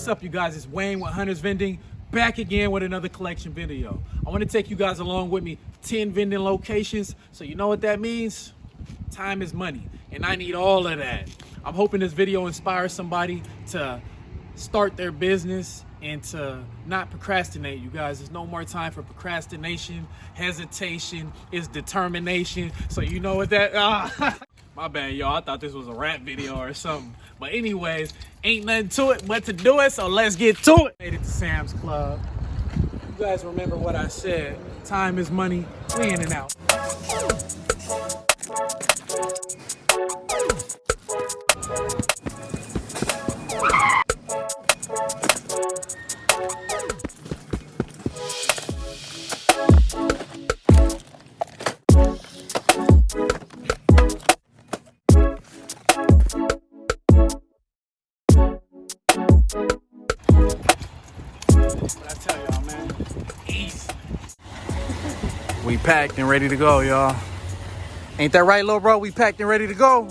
What's up, you guys? It's Wayne with Hunters Vending, back again with another collection video. I want to take you guys along with me, 10 vending locations. So you know what that means? Time is money, and I need all of that. I'm hoping this video inspires somebody to start their business and to not procrastinate, you guys. There's no more time for procrastination, hesitation, it's determination. So you know what that, my bad, y'all. I thought this was a rap video or something. But anyways, ain't nothing to it but to do it, so let's get to it. Made it to Sam's Club. You guys remember what I said. Time is money. We in and out. What I tell y'all, man, easy. We packed and ready to go, y'all. Ain't that right, little bro? We packed and ready to go.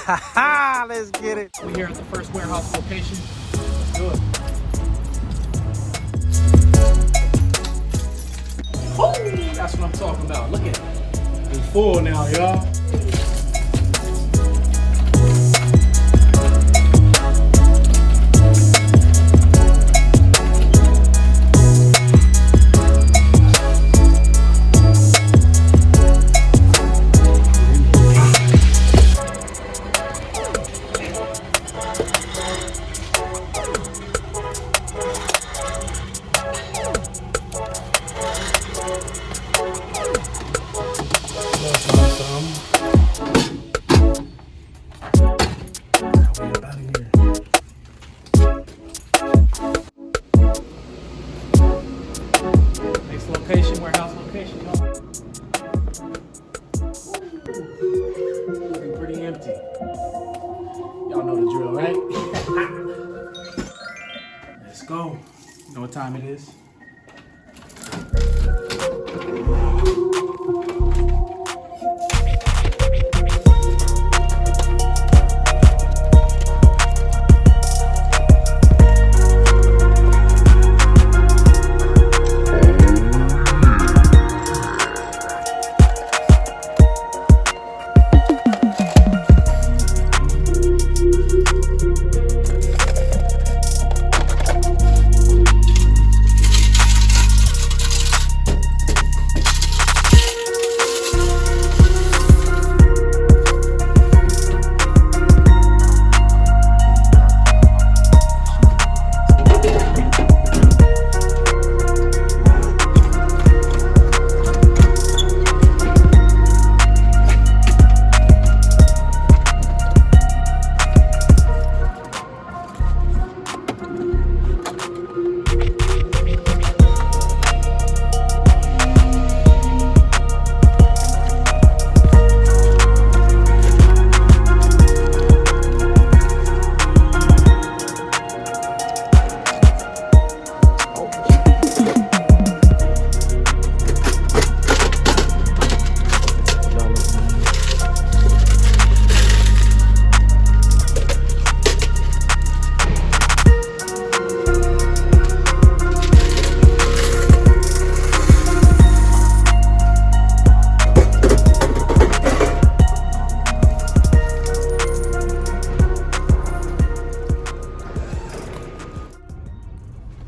Let's get it. We here at the first warehouse location. Let's do it. Woo! That's what I'm talking about. Look at it. We full now, y'all. Next location, warehouse location, y'all. Looking pretty empty. Y'all know the drill, right? Let's go. You know what time it is?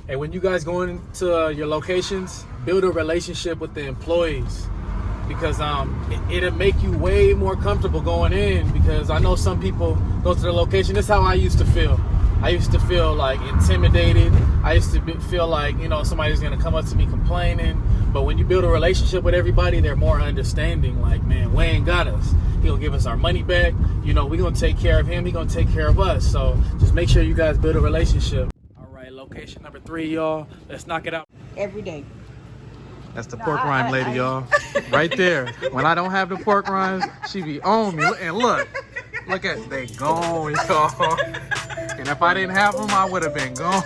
Hey, when you guys go into your locations, build a relationship with the employees, because it'll make you way more comfortable going in. Because I know some people go to the location. This is how I used to feel. I used to feel like intimidated. I used to feel like, you know, somebody's gonna come up to me complaining. But when you build a relationship with everybody, they're more understanding. Like, man, Wayne got us. He'll give us our money back. You know, we're gonna take care of him. He's gonna take care of us. So just make sure you guys build a relationship. Location number 3, y'all. Let's knock it out. Every day. That's the pork rind lady, y'all. Right there. When I don't have the pork rinds, she be on me. And look at, they gone, y'all. And if I didn't have them, I would have been gone.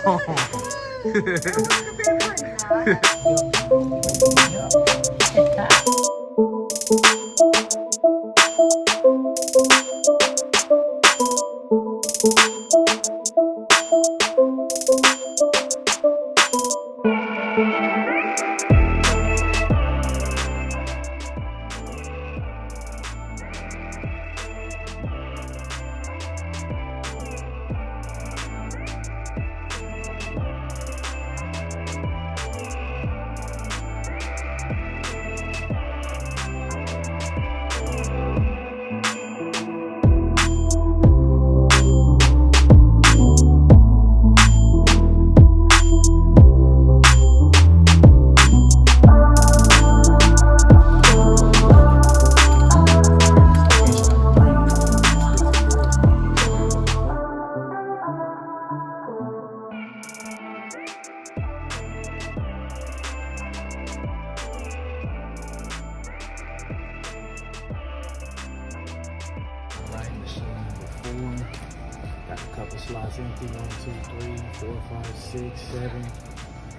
slots empty. 1, 2, 3, 4, 5, 6, 7,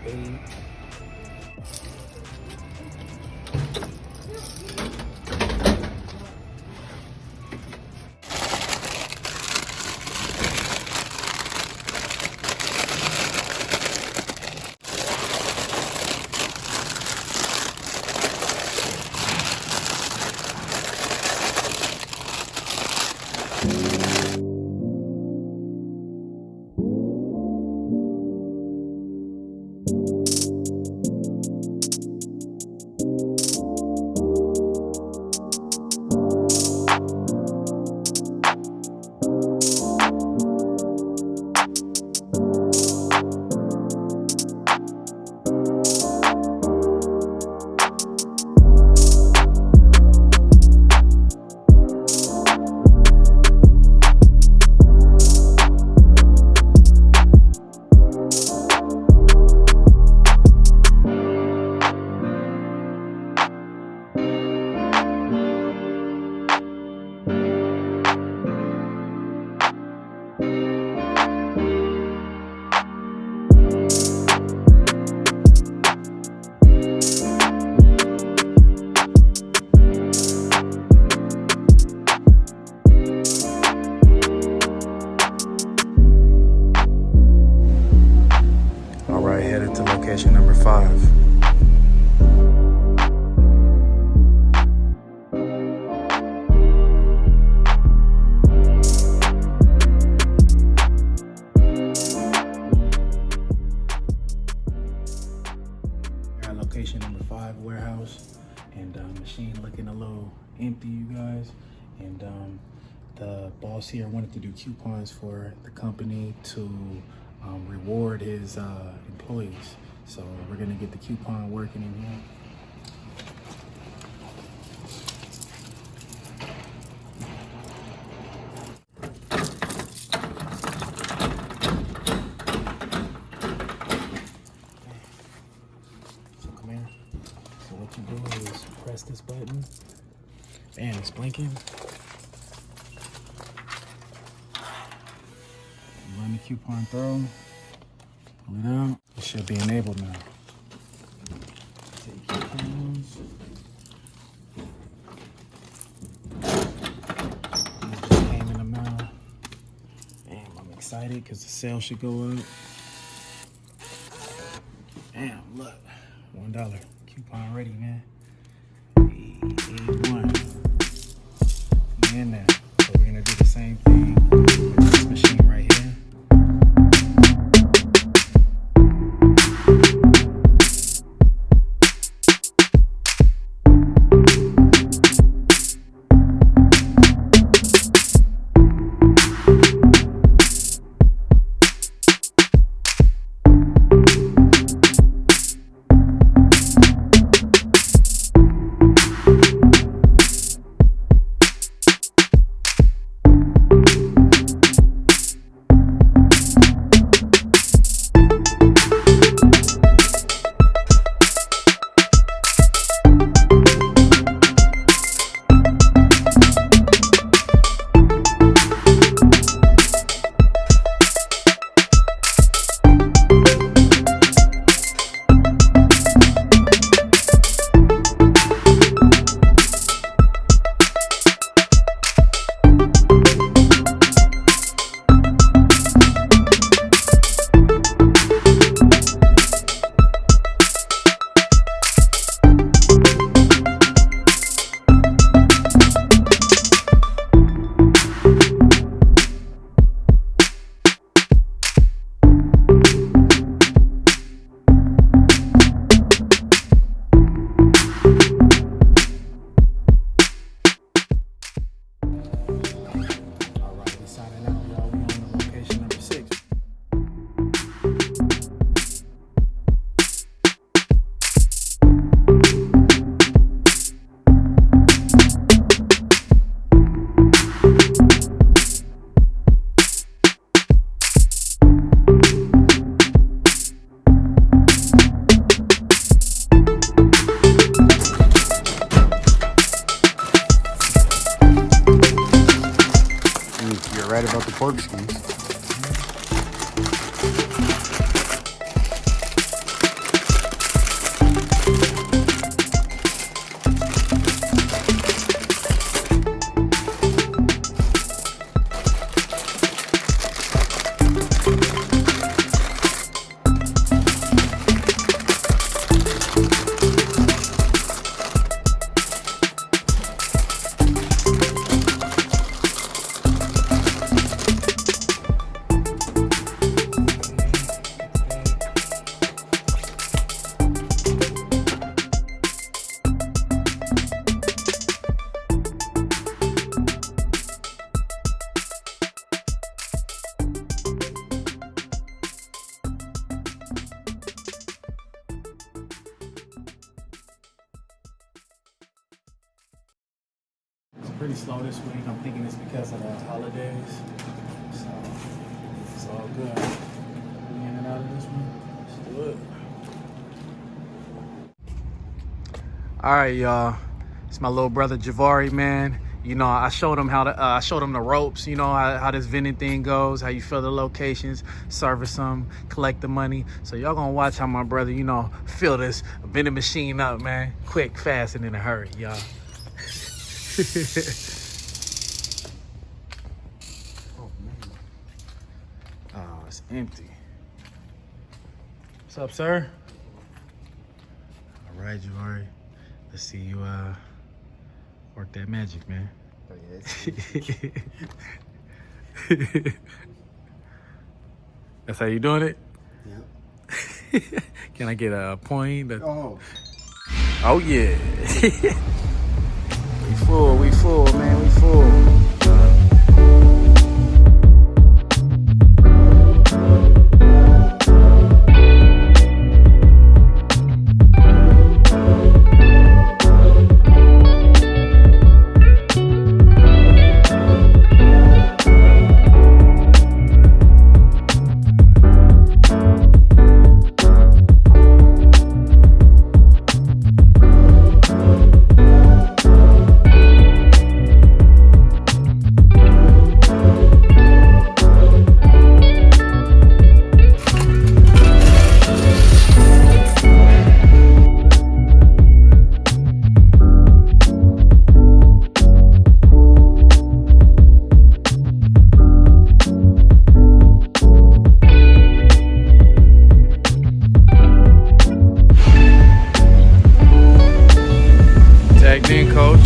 8. All right, headed to location number 5. We're at location number 5, warehouse, and machine looking a little empty, you guys. And the boss here wanted to do coupons for the company to reward his employees. So we're gonna get the coupon working in here. So come here. So what you do is press this button, and it's blinking. Run the coupon through, pull it out. It should be enabled now. Take coupons. It just came in the mail. Damn, I'm excited because the sale should go up. Damn, look, $1 coupon ready, man. A1. We in there. So we're gonna do the same thing with this machine right here. Right about the pork skins. Pretty slow this week. I'm thinking it's because of the holidays. So it's all good. We in and out of this one. Let's do it. All right, y'all. It's my little brother Javari, man. You know, I showed him I showed him the ropes. You know how this vending thing goes. How you fill the locations, service them, collect the money. So y'all gonna watch how my brother, you know, fill this vending machine up, man. Quick, fast, and in a hurry, y'all. Oh man. Oh, it's empty. What's up, sir? All right, Javari. Let's see you work that magic, man. Oh, yeah, That's how you doing it? yeah. Can I get a point? Oh. Oh yeah. We full, man, we full. Tagged in, coach.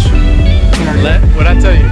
What'd I tell you?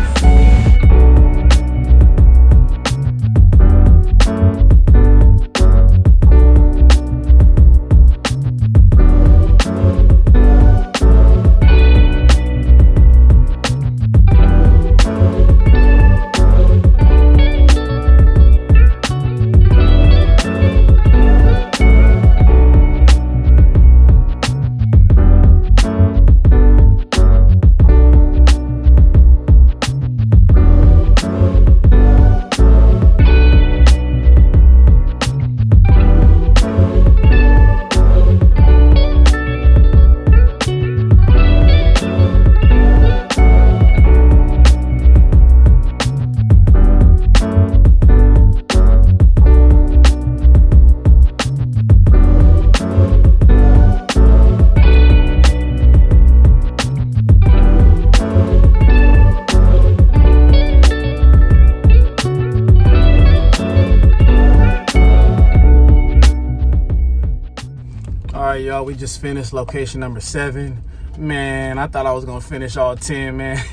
All right, y'all, we just finished location number 7. Man, I thought I was gonna finish all 10, man.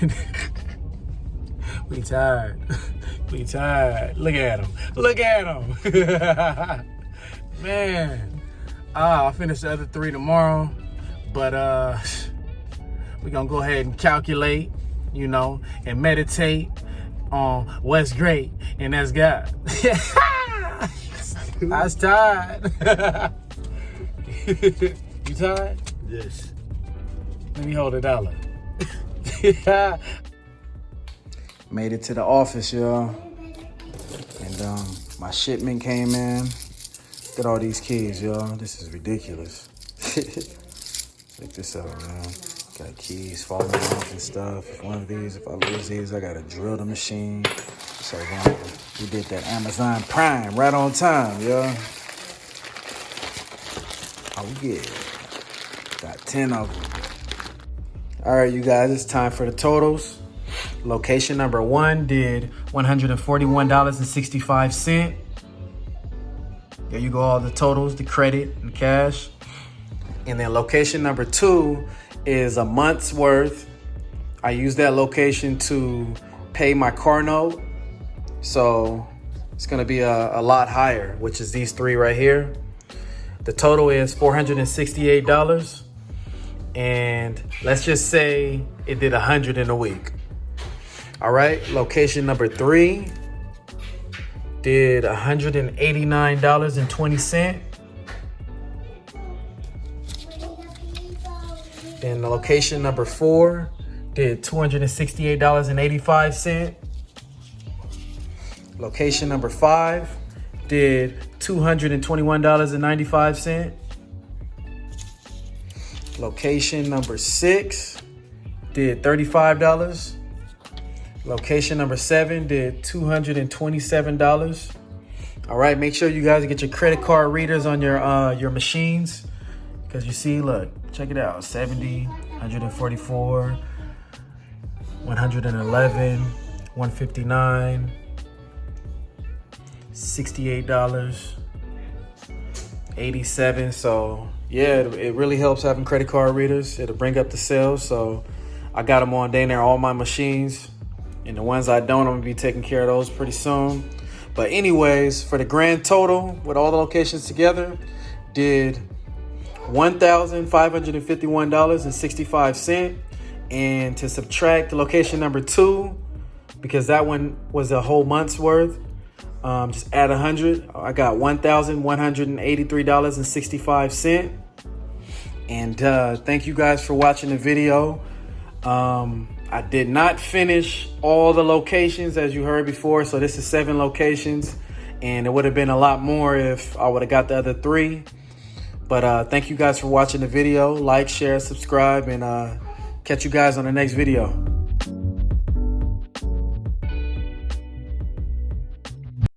We tired. We tired. Look at him. Look at him. Man. I'll finish the other 3 tomorrow. But we're gonna go ahead and calculate, you know, and meditate on what's great, and that's God. I was tired. You tired? Yes. Let me hold $1. Made it to the office, y'all. And my shipment came in. Look at all these keys, y'all. This is ridiculous. Check this out, man. Got keys falling off and stuff. If I lose these, I gotta drill the machine. So we did that Amazon Prime right on time, y'all. Oh yeah, got 10 of them. All right, you guys, it's time for the totals. Location number 1 did $141.65. There you go, all the totals, the credit and cash. And then location number 2 is a month's worth. I used that location to pay my car note. So it's gonna be a lot higher, which is these 3 right here. The total is $468, and let's just say it did 100 in a week. All right, location number 3 did $189.20. Then the location number 4 did $268.85. Location number 5 did $221.95. Location number 6 did $35. Location number 7 did $227. All right, make sure you guys get your credit card readers on your machines, because you see, look, check it out, 70, 144, 111, 159, $68, 87. So yeah, it really helps having credit card readers. It'll bring up the sales. So I got them on there, all my machines, and the ones I don't, I'm gonna be taking care of those pretty soon. But anyways, for the grand total with all the locations together, did $1,551.65. And to subtract the location number 2, because that one was a whole month's worth, just add 100. I got $1,183.65. And thank you guys for watching the video. I did not finish all the locations, as you heard before. So this is 7 locations, and it would have been a lot more if I would have got the other 3. But thank you guys for watching the video. Like, share, subscribe, and catch you guys on the next video.